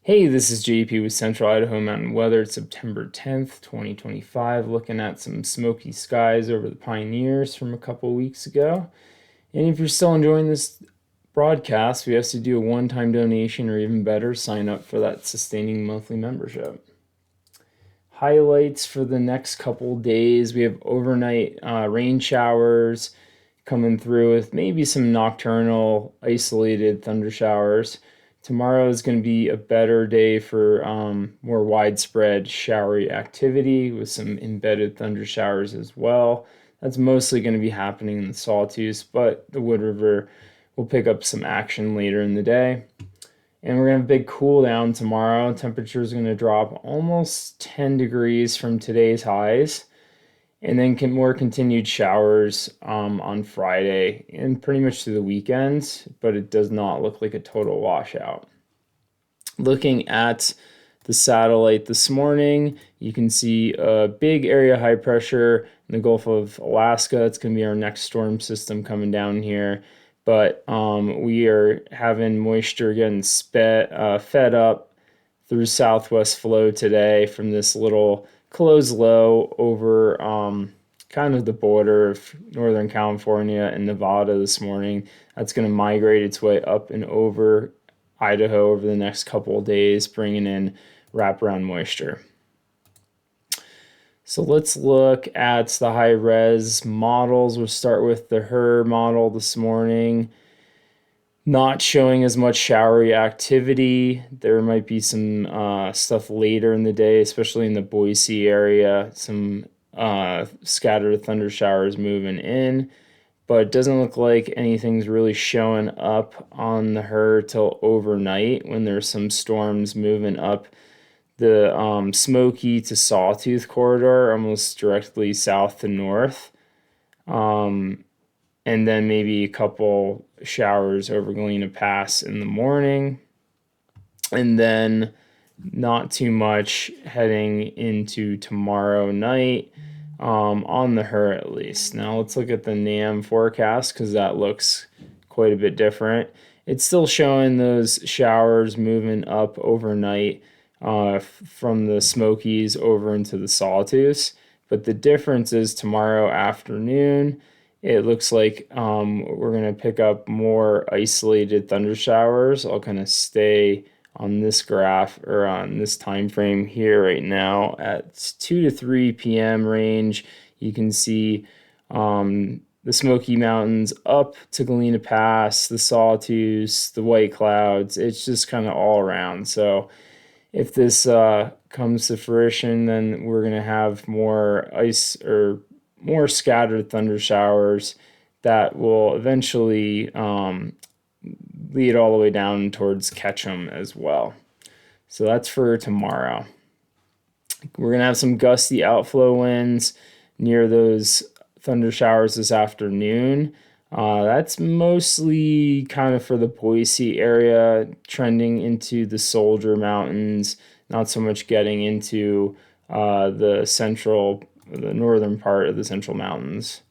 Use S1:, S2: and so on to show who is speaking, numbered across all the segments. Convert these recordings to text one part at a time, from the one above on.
S1: Hey, this is JP with Central Idaho Mountain Weather. It's September 10th, 2025, looking at some smoky skies over the Pioneers from a couple weeks ago. And if you're still enjoying this broadcast, we have to do a one-time donation or even better, sign up for that sustaining monthly membership. Highlights for the next couple days, we have overnight rain showers coming through with maybe some nocturnal isolated thunder showers. Tomorrow is going to be a better day for more widespread showery activity with some embedded thunder showers as well. That's mostly going to be happening in the Sawtooth, but the Wood River will pick up some action later in the day. And we're going to have a big cool down tomorrow. Temperature is going to drop almost 10 degrees from today's highs. And then more continued showers on Friday and pretty much through the weekends, but it does not look like a total washout. Looking at the satellite this morning, you can see a big area high pressure in the Gulf of Alaska. It's going to be our next storm system coming down here. But we are having moisture getting fed up through southwest flow today from this little closed low over kind of the border of Northern California and Nevada this morning. That's going to migrate its way up and over Idaho over the next couple of days, bringing in wraparound moisture. So let's look at the high res models. We'll start with the HER model this morning. Not showing as much showery activity. There might be some stuff later in the day, especially in the Boise area. Some scattered thunder showers moving in, but it doesn't look like anything's really showing up on the HER till overnight when there's some storms moving up the Smoky to Sawtooth corridor, almost directly south to north. And then maybe a couple showers over Galena Pass in the morning. And then not too much heading into tomorrow night on the HER at least. Now let's look at the NAM forecast because that looks quite a bit different. It's still showing those showers moving up overnight from the Smokies over into the Sawtooths. But the difference is tomorrow afternoon, it looks like we're going to pick up more isolated thunder showers. I'll kind of stay on this graph or on this time frame here right now at 2 to 3 p.m. range. You can see the Smoky Mountains up to Galena Pass, the Sawtooths, the White Clouds. It's just kind of all around. So if this comes to fruition, then we're going to have more ice or more scattered thunder showers that will eventually lead all the way down towards Ketchum as well. So that's for tomorrow. We're going to have some gusty outflow winds near those thunder showers this afternoon. That's mostly kind of for the Boise area, trending into the Soldier Mountains, not so much getting into the northern part of the Central Mountains.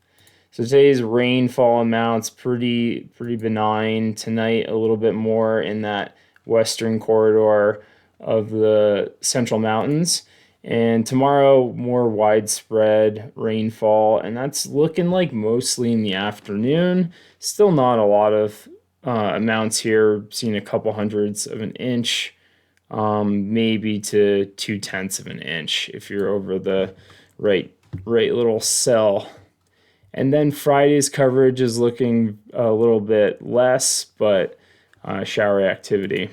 S1: So today's rainfall amounts pretty benign. Tonight a little bit more in that western corridor of the Central Mountains. And tomorrow more widespread rainfall, and that's looking like mostly in the afternoon. Still not a lot of amounts here, seeing a couple hundredths of an inch, maybe to 2/10 of an inch if you're over the right little cell. And then Friday's coverage is looking a little bit less, but shower activity.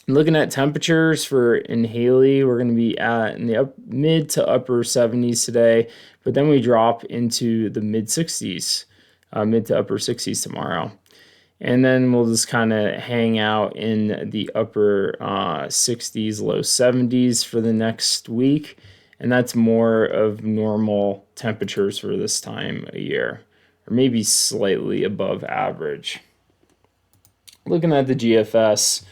S1: Looking at temperatures for in Haley, we're going to be in the mid to upper 70s today, but then we drop into the mid 60s, mid to upper 60s tomorrow. And then we'll just kind of hang out in the upper 60s, low 70s for the next week. And that's more of normal temperatures for this time of year, or maybe slightly above average. Looking at the GFS,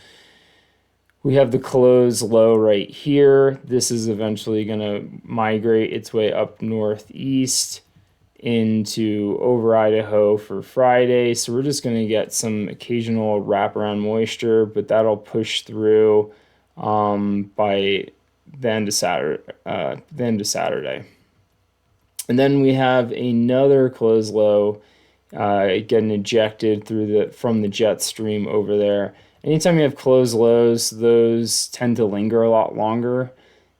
S1: we have the closed low right here. This is eventually going to migrate its way up northeast into over Idaho for Friday. So we're just going to get some occasional wraparound moisture, but that'll push through by the end of Saturday. And then we have another close low getting ejected from the jet stream over there. Anytime you have closed lows, those tend to linger a lot longer.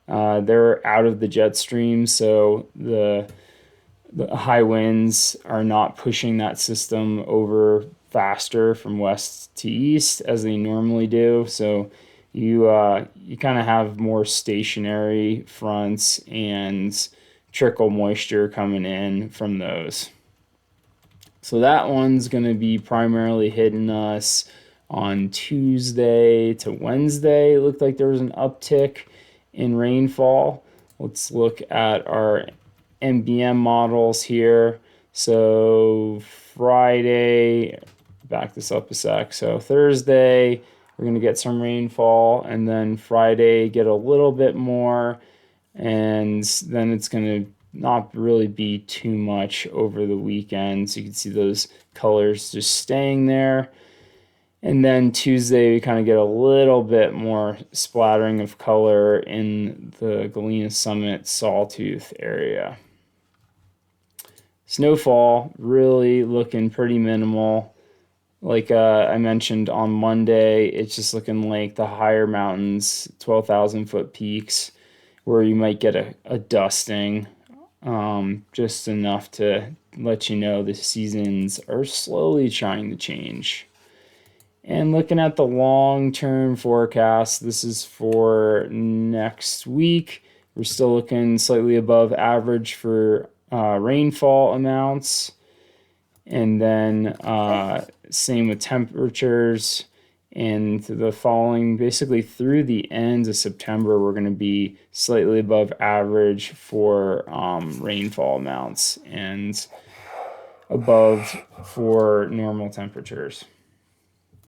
S1: They're out of the jet stream, so the high winds are not pushing that system over faster from west to east as they normally do. So you kind of have more stationary fronts and trickle moisture coming in from those. So that one's going to be primarily hitting us on Tuesday to Wednesday. It looked like there was an uptick in rainfall. Let's look at our MBM models here. So Friday, back this up a sec. So Thursday, we're going to get some rainfall, and then Friday, get a little bit more, and then it's going to not really be too much over the weekend. So you can see those colors just staying there. And then Tuesday, we kind of get a little bit more splattering of color in the Galena Summit Sawtooth area. Snowfall really looking pretty minimal. Like I mentioned on Monday, it's just looking like the higher mountains, 12,000 foot peaks, where you might get a dusting, just enough to let you know the seasons are slowly trying to change. And looking at the long-term forecast, this is for next week. We're still looking slightly above average for rainfall amounts. And then same with temperatures. And the following, basically through the end of September, we're going to be slightly above average for rainfall amounts and above for normal temperatures.